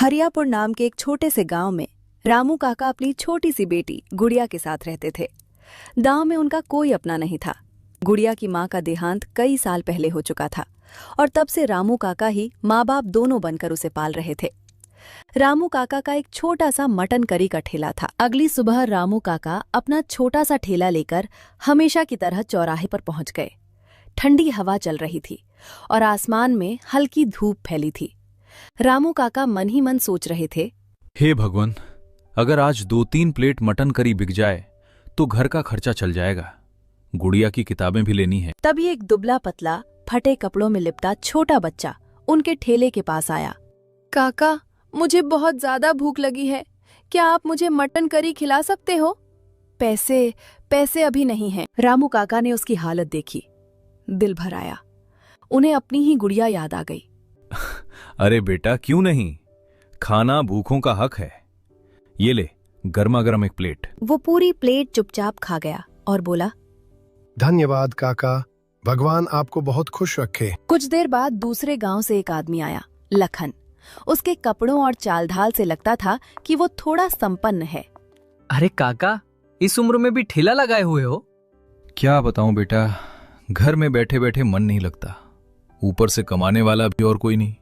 हरियापुर नाम के एक छोटे से गांव में रामू काका अपनी छोटी सी बेटी गुड़िया के साथ रहते थे। गांव में उनका कोई अपना नहीं था। गुड़िया की मां का देहांत कई साल पहले हो चुका था और तब से रामू काका ही माँ बाप दोनों बनकर उसे पाल रहे थे। रामू काका का एक छोटा सा मटन करी का ठेला था। अगली सुबह रामू काका अपना छोटा सा ठेला लेकर हमेशा की तरह चौराहे पर पहुंच गए। ठंडी हवा चल रही थी और आसमान में हल्की धूप फैली थी। रामू काका मन ही मन सोच रहे थे, हे भगवान, अगर आज 2-3 प्लेट मटन करी बिक जाए तो घर का खर्चा चल जाएगा। गुड़िया की किताबें भी लेनी है। तभी एक दुबला पतला फटे कपड़ों में लिपटा छोटा बच्चा उनके ठेले के पास आया। काका, मुझे बहुत ज्यादा भूख लगी है, क्या आप मुझे मटन करी खिला सकते हो? पैसे अभी नहीं हैं। रामू काका ने उसकी हालत देखी, दिल भर आया। उन्हें अपनी ही गुड़िया याद आ गई। अरे बेटा, क्यों नहीं, खाना भूखों का हक है। ये ले, गर्मा गर्म एक प्लेट। वो पूरी प्लेट चुपचाप खा गया और बोला, धन्यवाद काका, भगवान आपको बहुत खुश रखे। कुछ देर बाद दूसरे गांव से एक आदमी आया, लखन। उसके कपड़ों और चाल ढाल से लगता था कि वो थोड़ा संपन्न है। अरे काका, इस उम्र में भी ठेला लगाए हुए हो? क्या बताऊं बेटा, घर में बैठे बैठे मन नहीं लगता, ऊपर से कमाने वाला भी और कोई नहीं।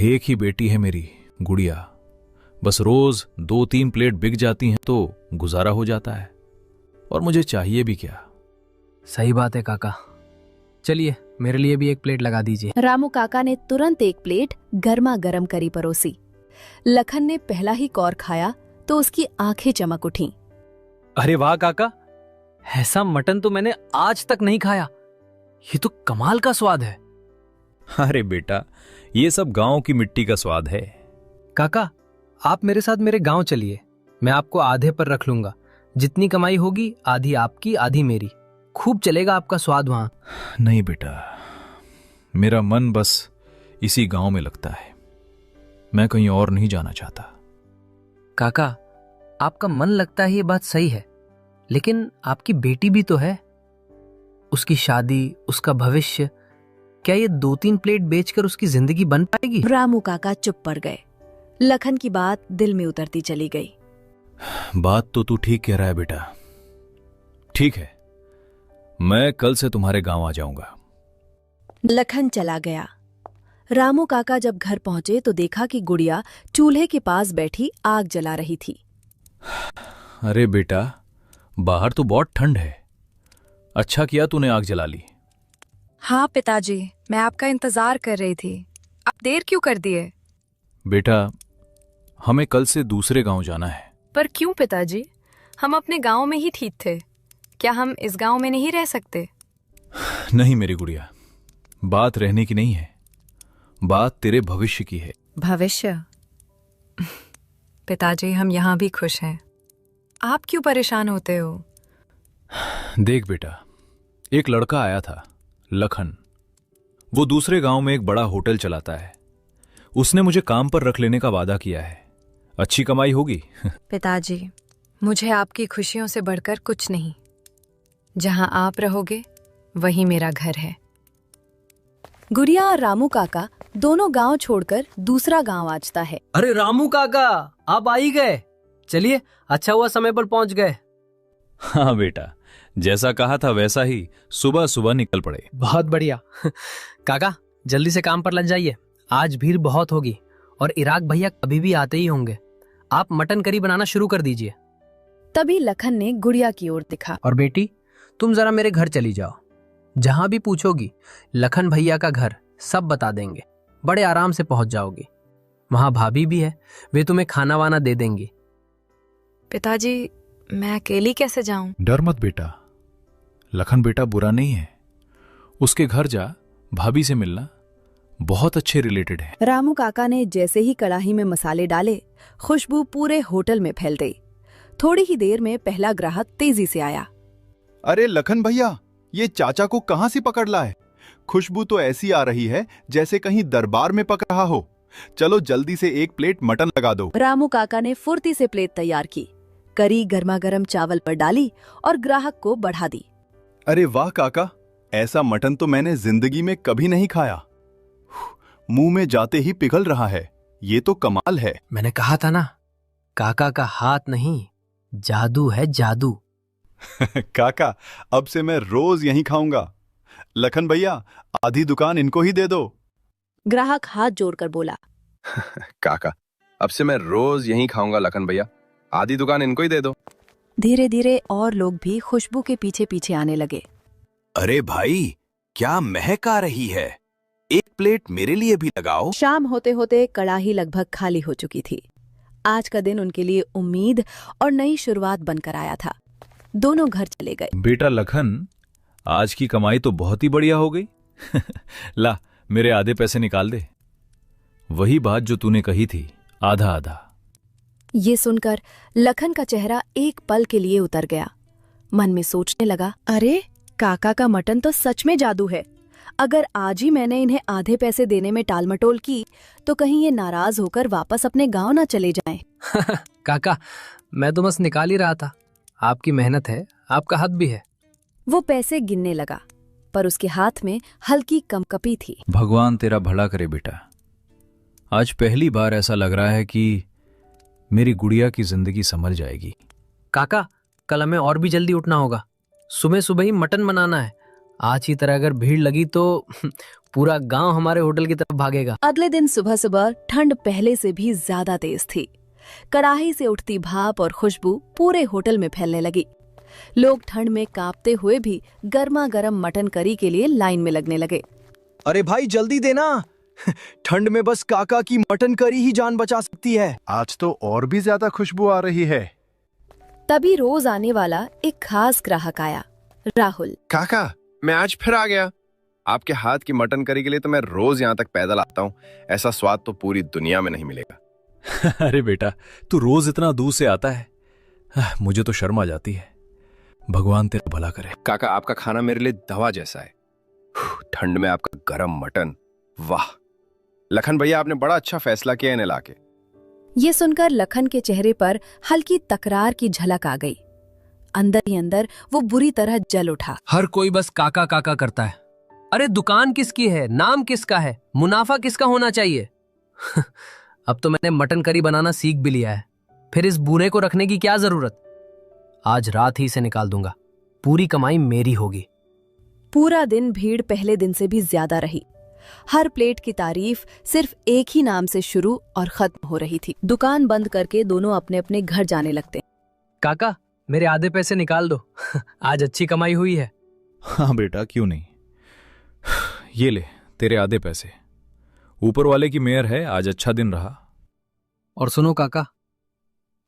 एक ही बेटी है मेरी गुड़िया, बस रोज 2-3 प्लेट बिक जाती हैं तो गुजारा हो जाता है, और मुझे चाहिए भी क्या। सही बात है काका, चलिए मेरे लिए भी एक प्लेट लगा दीजिए। रामू काका ने तुरंत एक प्लेट गर्मा गर्म करी परोसी। लखन ने पहला ही कौर खाया तो उसकी आंखें चमक उठीं। अरे वाह काका, ऐसा मटन तो मैंने आज तक नहीं खाया, ये तो कमाल का स्वाद है। अरे बेटा, ये सब गांव की मिट्टी का स्वाद है। काका, आप मेरे साथ मेरे गांव चलिए, मैं आपको आधे पर रख लूंगा। जितनी कमाई होगी आधी आपकी आधी मेरी, खूब चलेगा आपका स्वाद वहां। नहीं बेटा, मेरा मन बस इसी गांव में लगता है, मैं कहीं और नहीं जाना चाहता। काका, आपका मन लगता है ये बात सही है, लेकिन आपकी बेटी भी तो है, उसकी शादी, उसका भविष्य, क्या ये 2-3 प्लेट बेचकर उसकी जिंदगी बन पाएगी? रामू काका चुप पड़ गए। लखन की बात दिल में उतरती चली गई। बात तो तू ठीक कह रहा है बेटा। ठीक है, मैं कल से तुम्हारे गांव आ जाऊंगा। लखन चला गया। रामू काका जब घर पहुंचे तो देखा कि गुड़िया चूल्हे के पास बैठी आग जला रही थी। अरे बेटा, बाहर तो बहुत ठंड है, अच्छा किया तूने आग जला ली। हाँ पिताजी, मैं आपका इंतजार कर रही थी, आप देर क्यों कर दिए? बेटा, हमें कल से दूसरे गांव जाना है। पर क्यों पिताजी, हम अपने गांव में ही ठीक थे, क्या हम इस गांव में नहीं रह सकते? नहीं मेरी गुड़िया, बात रहने की नहीं है, बात तेरे भविष्य की है। भविष्य? पिताजी, हम यहाँ भी खुश हैं, आप क्यों परेशान होते हो? देख बेटा, एक लड़का आया था, लखन। वो दूसरे गांव में एक बड़ा होटल चलाता है। उसने मुझे काम पर रख लेने का वादा किया है, अच्छी कमाई होगी। पिताजी, मुझे आपकी खुशियों से बढ़कर कुछ नहीं, जहां आप रहोगे वही मेरा घर है। गुड़िया और रामू काका दोनों गांव छोड़कर दूसरा गांव आजता है। अरे रामू काका, आप आ ही गए, चलिए अच्छा हुआ समय पर पहुंच गए। हाँ बेटा, जैसा कहा था वैसा ही सुबह सुबह निकल पड़े। बहुत बढ़िया। काका, जल्दी से काम पर लग जाइए, आज भीड़ बहुत होगी और इराक भैया कभी भी आते ही होंगे। आप मटन करी बनाना शुरू कर दीजिए। तभी लखन ने गुड़िया की ओर देखा। और बेटी, तुम जरा मेरे घर चली जाओ, जहां भी पूछोगी लखन भैया का घर सब बता देंगे, बड़े आराम से पहुंच जाओगी। वहां भाभी भी है, वे तुम्हें खाना वाना दे देंगी। पिताजी, मैं अकेली कैसे जाऊं? डर मत बेटा, लखन बेटा बुरा नहीं है, उसके घर जा, भाभी से मिलना, बहुत अच्छे रिलेटेड है। रामू काका ने जैसे ही कढ़ाई में मसाले डाले, खुशबू पूरे होटल में फैल गई। थोड़ी ही देर में पहला ग्राहक तेजी से आया। अरे लखन भैया, ये चाचा को कहां से पकड़ लाए? खुशबू तो ऐसी आ रही है जैसे कहीं दरबार में पक रहा हो। चलो जल्दी से एक प्लेट मटन लगा दो। रामू काका ने फुर्ती से प्लेट तैयार की, करी गर्मा गर्म चावल पर डाली और ग्राहक को बढ़ा दी। अरे वाह काका, ऐसा मटन तो मैंने जिंदगी में कभी नहीं खाया। मुंह में जाते ही पिघल रहा है। ये तो कमाल है। मैंने कहा था ना, काका का हाथ नहीं, जादू है जादू। काका, अब से मैं रोज यहीं खाऊंगा। लखन भैया, आधी दुकान इनको ही दे दो। ग्राहक हाथ जोड़कर बोला। काका, अब से मैं रोज यहीं खाऊंगा लखन भैया, आधी दुकान इनको ही दे दो। धीरे धीरे और लोग भी खुशबू के पीछे पीछे आने लगे। अरे भाई, क्या महक आ रही है, एक प्लेट मेरे लिए भी लगाओ। शाम होते होते कड़ाही लगभग खाली हो चुकी थी। आज का दिन उनके लिए उम्मीद और नई शुरुआत बनकर आया था। दोनों घर चले गए। बेटा लखन, आज की कमाई तो बहुत ही बढ़िया हो गई। ला, मेरे आधे पैसे निकाल दे। वही बात जो तूने कही थी, आधा आधा। ये सुनकर लखन का चेहरा एक पल के लिए उतर गया। मन में सोचने लगा, अरे काका का मटन तो सच में जादू है। अगर आज ही मैंने इन्हें आधे पैसे देने में टालमटोल की तो कहीं ये नाराज होकर वापस अपने गांव ना चले जाएं। काका, मैं तो बस निकाल ही रहा था। आपकी मेहनत है, आपका हाथ भी है। वो पैसे गिनने लगा, पर उसके हाथ में हल्की कंपकपी थी। भगवान तेरा भला करे बेटा। आज पहली बार ऐसा लग रहा है कि मेरी गुड़िया की जिंदगी संभल जाएगी। काका, कल हमें और भी जल्दी उठना होगा। सुबह सुबह ही मटन बनाना है। आज की तरह अगर भीड़ लगी तो पूरा गांव हमारे होटल की तरफ भागेगा। अगले दिन सुबह सुबह ठंड पहले से भी ज्यादा तेज थी। कड़ाही से उठती भाप और खुशबू पूरे होटल में फैलने लगी। लोग ठंड में कांपते हुए भी गर्मा गर्म मटन करी के लिए लाइन में लगने लगे। अरे भाई जल्दी देना, ठंड में बस काका की मटन करी ही जान बचा सकती है। आज तो और भी ज्यादा खुशबू आ रही है। तभी रोज आने वाला एक खास ग्राहक आया, राहुल। काका, मैं आज फिर आ गया। आपके हाथ की मटन करी के लिए तो मैं रोज यहाँ तक पैदल आता हूँ। ऐसा स्वाद तो पूरी दुनिया में नहीं मिलेगा। अरे बेटा, तू रोज इतना दूर से आता है, मुझे तो शर्म आ जाती है। भगवान तेरा भला करे। काका, आपका खाना मेरे लिए दवा जैसा है। ठंड में आपका गरम मटन, वाह। लखन भैया, आपने बड़ा अच्छा फैसला किया इन्हें लाके। ये सुनकर लखन के चेहरे पर हल्की तकरार की झलक आ गई। अंदर ही अंदर वो बुरी तरह जल उठा। हर कोई बस काका काका करता है। अरे दुकान किसकी है, नाम किसका है, मुनाफा किसका होना चाहिए। अब तो मैंने मटन करी बनाना सीख भी लिया है, फिर इस बूढ़े को रखने की क्या जरूरत। आज रात ही से निकाल दूंगा, पूरी कमाई मेरी होगी। पूरा दिन भीड़ पहले दिन से भी ज्यादा रही। हर प्लेट की तारीफ सिर्फ एक ही नाम से शुरू और खत्म हो रही थी। दुकान बंद करके दोनों अपने अपने घर जाने लगते। काका, मेरे आधे पैसे निकाल दो। आज अच्छी कमाई हुई है। हाँ बेटा, क्यों नहीं। ये ले तेरे आधे पैसे। ऊपर वाले की मेहर है, आज अच्छा दिन रहा। और सुनो काका,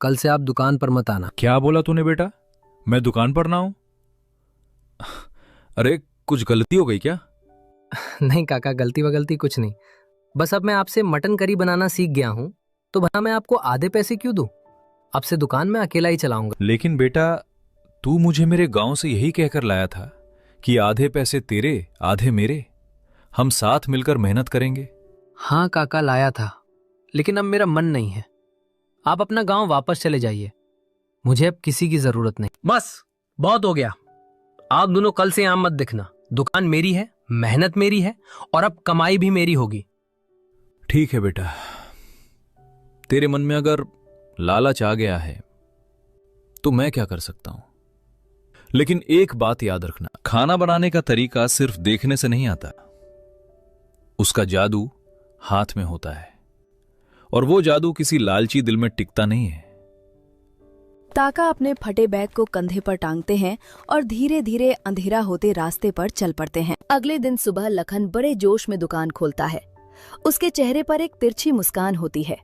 कल से आप दुकान पर मत आना। क्या बोला तूने बेटा, मैं दुकान पर ना हूं? अरे कुछ गलती हो गई क्या? नहीं काका, गलती वगलती कुछ नहीं। बस अब मैं आपसे मटन करी बनाना सीख गया हूं, तो भला मैं आपको आधे पैसे क्यों दूं? अब से दुकान में अकेला ही चलाऊंगा। लेकिन बेटा, तू मुझे मेरे गांव से यही कहकर लाया था कि आधे पैसे तेरे आधे मेरे, हम साथ मिलकर मेहनत करेंगे। हाँ काका, लाया था, लेकिन अब मेरा मन नहीं है। आप अपना गांव वापस चले जाइए, मुझे अब किसी की जरूरत नहीं। बस बहुत हो गया। आप दोनों कल से यहां मत दिखना। दुकान मेरी है, मेहनत मेरी है, और अब कमाई भी मेरी होगी। ठीक है बेटा, तेरे मन में अगर लालच आ गया है तो मैं क्या कर सकता हूं। लेकिन एक बात याद रखना, खाना बनाने का तरीका सिर्फ देखने से नहीं आता, उसका जादू हाथ में होता है, और वो जादू किसी लालची दिल में टिकता नहीं है। ताका अपने फटे बैग को कंधे पर टांगते हैं और धीरे धीरे अंधेरा होते रास्ते पर चल पड़ते हैं। अगले दिन सुबह लखन बड़े जोश में दुकान खोलता है। उसके चेहरे पर एक तिरछी मुस्कान होती है।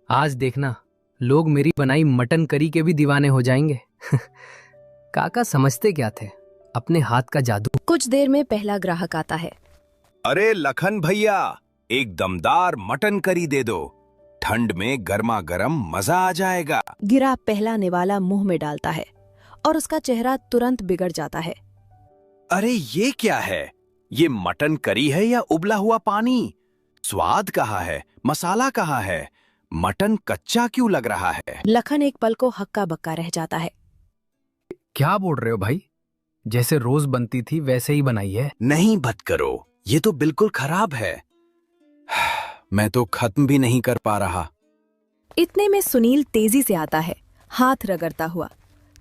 आज देखना, लोग मेरी बनाई मटन करी के भी दीवाने हो जाएंगे। काका समझते क्या थे, अपने हाथ का जादू। कुछ देर में पहला ग्राहक आता है। अरे लखन भैया, एक दमदार मटन करी दे दो, ठंड में गर्मा गर्म मजा आ जाएगा। गिरा पहला निवाला मुंह में डालता है और उसका चेहरा तुरंत बिगड़ जाता है। अरे ये क्या है, ये मटन करी है या उबला हुआ पानी? स्वाद कहाँ है, मसाला कहाँ है, मटन कच्चा क्यों लग रहा है? लखन एक पल को हक्का बक्का रह जाता है। क्या बोल रहे हो भाई, जैसे रोज बनती थी वैसे ही बनाई है। नहीं बत करो, ये तो बिल्कुल खराब है। मैं तो खत्म भी नहीं कर पा रहा। इतने में सुनील तेजी से आता है, हाथ रगड़ता हुआ,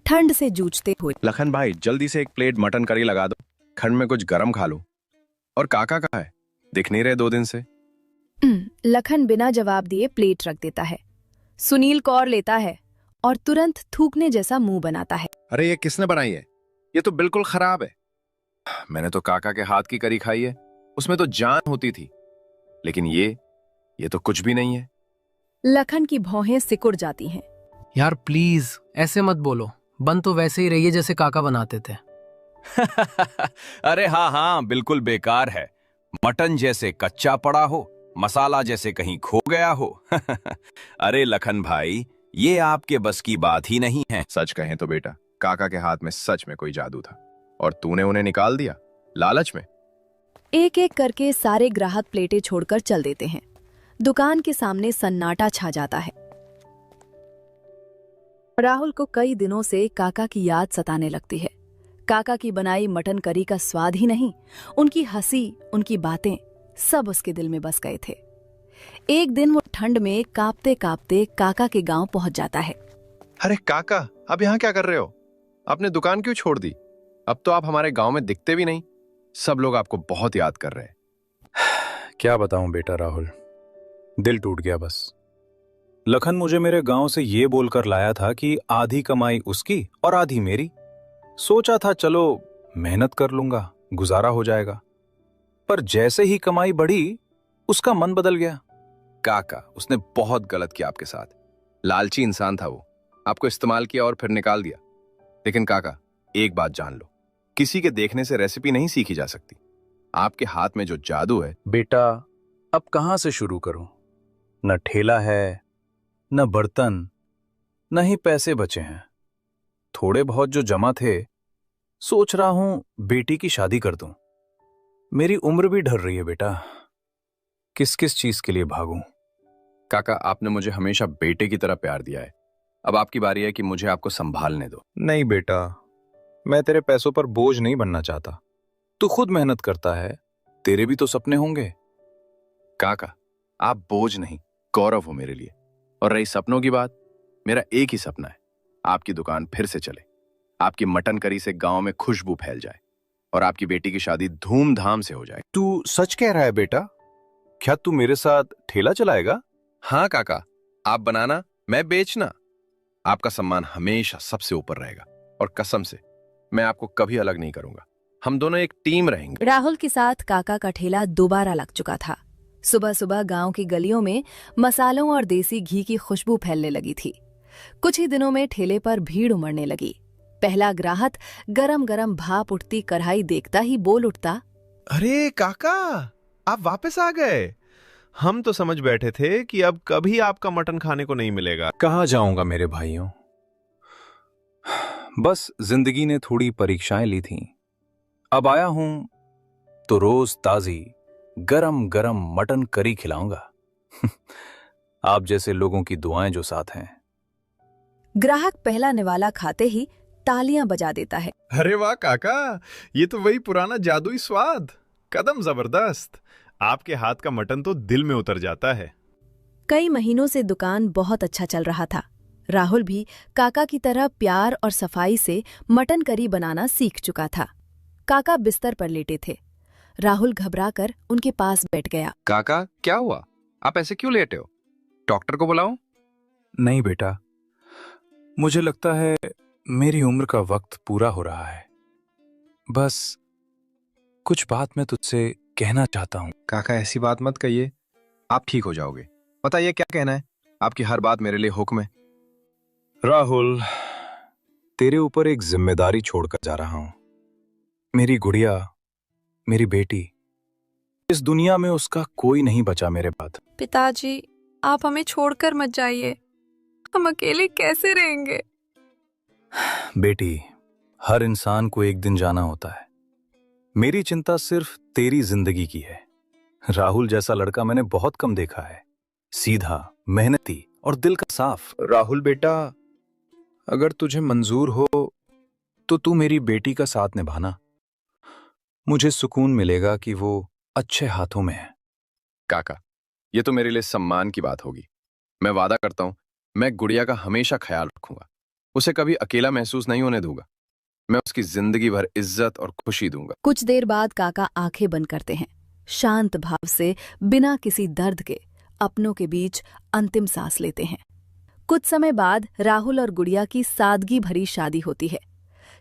ठंड से जूझते हुए। लखन भाई जल्दी से एक प्लेट मटन करी लगा दो, ठंड में कुछ गरम खा लूं। और काका कहाँ है? दिख नहीं रहे 2 दिन से। लखन बिना जवाब दिए प्लेट रख देता है। सुनील कौर लेता है और तुरंत थूकने जैसा मुंह बनाता है। अरे ये किसने बनाई है? ये तो बिल्कुल खराब है। मैंने तो काका के हाथ की करी खाई है, उसमें तो जान होती थी। लेकिन ये तो कुछ भी नहीं है। लखन की भौहें सिकुड़ जाती हैं। यार प्लीज ऐसे मत बोलो, बन तो वैसे ही रही है जैसे काका बनाते थे। अरे हाँ हाँ, बिल्कुल बेकार है। मटन जैसे कच्चा पड़ा हो, मसाला जैसे कहीं खो गया हो। अरे लखन भाई, ये आपके बस की बात ही नहीं है। सच कहें तो बेटा, काका के हाथ में सच में कोई जादू था और तूने उन्हें निकाल दिया लालच में। एक एक करके सारे ग्राहक प्लेटें छोड़कर चल देते हैं। दुकान के सामने सन्नाटा छा जाता है। राहुल को कई दिनों से काका की याद सताने लगती है। काका की बनाई मटन करी का स्वाद ही नहीं, उनकी हंसी, उनकी बातें सब उसके दिल में बस गए थे। एक दिन वो ठंड में कांपते कांपते काका के गांव पहुंच जाता है। अरे काका, अब यहाँ क्या कर रहे हो? आपने दुकान क्यों छोड़ दी? अब तो आप हमारे गांव में दिखते भी नहीं। सब लोग आपको बहुत याद कर रहे हैं। क्या बताऊं बेटा राहुल, दिल टूट गया बस। लखन मुझे मेरे गांव से ये बोलकर लाया था कि आधी कमाई उसकी और आधी मेरी। सोचा था चलो मेहनत कर लूंगा, गुजारा हो जाएगा। पर जैसे ही कमाई बढ़ी, उसका मन बदल गया। काका, उसने बहुत गलत किया आपके साथ। लालची इंसान था वो, आपको इस्तेमाल किया और फिर निकाल दिया। लेकिन काका, एक बात जान लो, किसी के देखने से रेसिपी नहीं सीखी जा सकती। आपके हाथ में जो जादू है। बेटा अब कहां से शुरू करूं? न ठेला है, न बर्तन, न ही पैसे बचे हैं। थोड़े बहुत जो जमा थे, सोच रहा हूं बेटी की शादी कर दूं। मेरी उम्र भी ढल रही है बेटा, किस किस चीज के लिए भागूं? काका, आपने मुझे हमेशा बेटे की तरह प्यार दिया है। अब आपकी बारी है कि मुझे आपको संभालने दो। नहीं बेटा, मैं तेरे पैसों पर बोझ नहीं बनना चाहता। तू खुद मेहनत करता है, तेरे भी तो सपने होंगे। काका, आप बोझ नहीं, गौरव हो मेरे लिए। और रही सपनों की बात, मेरा एक ही सपना है, आपकी दुकान फिर से चले, आपकी मटन करी से गांव में खुशबू फैल जाए और आपकी बेटी की शादी धूमधाम से हो जाए। तू सच कह रहा है बेटा? क्या तू मेरे साथ ठेला चलाएगा? हाँ काका, आप बनाना, मैं बेचना। आपका सम्मान हमेशा सबसे ऊपर रहेगा और कसम से मैं आपको कभी अलग नहीं करूंगा। हम दोनों एक टीम रहेंगे। राहुल के साथ काका का ठेला दोबारा लग चुका था। सुबह सुबह गांव की गलियों में मसालों और देसी घी की खुशबू फैलने लगी थी। कुछ ही दिनों में ठेले पर भीड़ उमड़ने लगी। पहला ग्राहक गरम गरम भाप उठती कढ़ाई देखता ही बोल उठता, अरे काका, आप वापस आ गए। हम तो समझ बैठे थे कि अब कभी आपका मटन खाने को नहीं मिलेगा। कहाँ जाऊंगा मेरे भाइयों, बस जिंदगी ने थोड़ी परीक्षाएं ली थीं। अब आया हूं तो रोज ताजी गरम गरम मटन करी खिलाऊंगा। आप जैसे लोगों की दुआएं जो साथ हैं। ग्राहक पहला निवाला खाते ही तालियां बजा देता है। अरे वाह काका, ये तो वही पुराना जादुई स्वाद। कदम जबरदस्त। आपके हाथ का मटन तो दिल में उतर जाता है। कई महीनों से दुकान बहुत अच्छा चल रहा था। राहुल भी काका की तरह प्यार और सफाई से मटन करी बनाना सीख चुका था। काका बिस्तर पर लेटे थे। राहुल घबराकर उनके पास बैठ गया। काका, क्या हुआ? आप ऐसे क्यों लेटे हो? डॉक्टर को बुलाऊं? नहीं बेटा, मुझे लगता है मेरी उम्र का वक्त पूरा हो रहा है। बस कुछ बात मैं तुझसे कहना चाहता हूं। काका, ऐसी बात मत कहिए, आप ठीक हो जाओगे। बताइए क्या कहना है? आपकी हर बात मेरे लिए हुक्म है। राहुल, तेरे ऊपर एक जिम्मेदारी छोड़कर जा रहा हूं। मेरी गुड़िया, मेरी बेटी, इस दुनिया में उसका कोई नहीं बचा मेरे बाद। पिताजी, आप हमें छोड़कर मत जाइए, हम अकेले कैसे रहेंगे? बेटी, हर इंसान को एक दिन जाना होता है। मेरी चिंता सिर्फ तेरी जिंदगी की है। राहुल जैसा लड़का मैंने बहुत कम देखा है, सीधा, मेहनती और दिल का साफ। राहुल बेटा, अगर तुझे मंजूर हो तो तू मेरी बेटी का साथ निभाना। मुझे सुकून मिलेगा कि वो अच्छे हाथों में है। काका, ये तो मेरे लिए सम्मान की बात होगी। मैं वादा करता हूं, मैं गुड़िया का हमेशा ख्याल रखूंगा। उसे कभी अकेला महसूस नहीं होने दूंगा। मैं उसकी जिंदगी भर इज्जत और खुशी दूंगा। कुछ देर बाद काका आंखें बंद करते हैं, शांत भाव से, बिना किसी दर्द के अपनों के बीच अंतिम सांस लेते हैं। कुछ समय बाद राहुल और गुड़िया की सादगी भरी शादी होती है।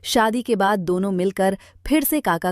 शादी के बाद दोनों मिलकर फिर से काका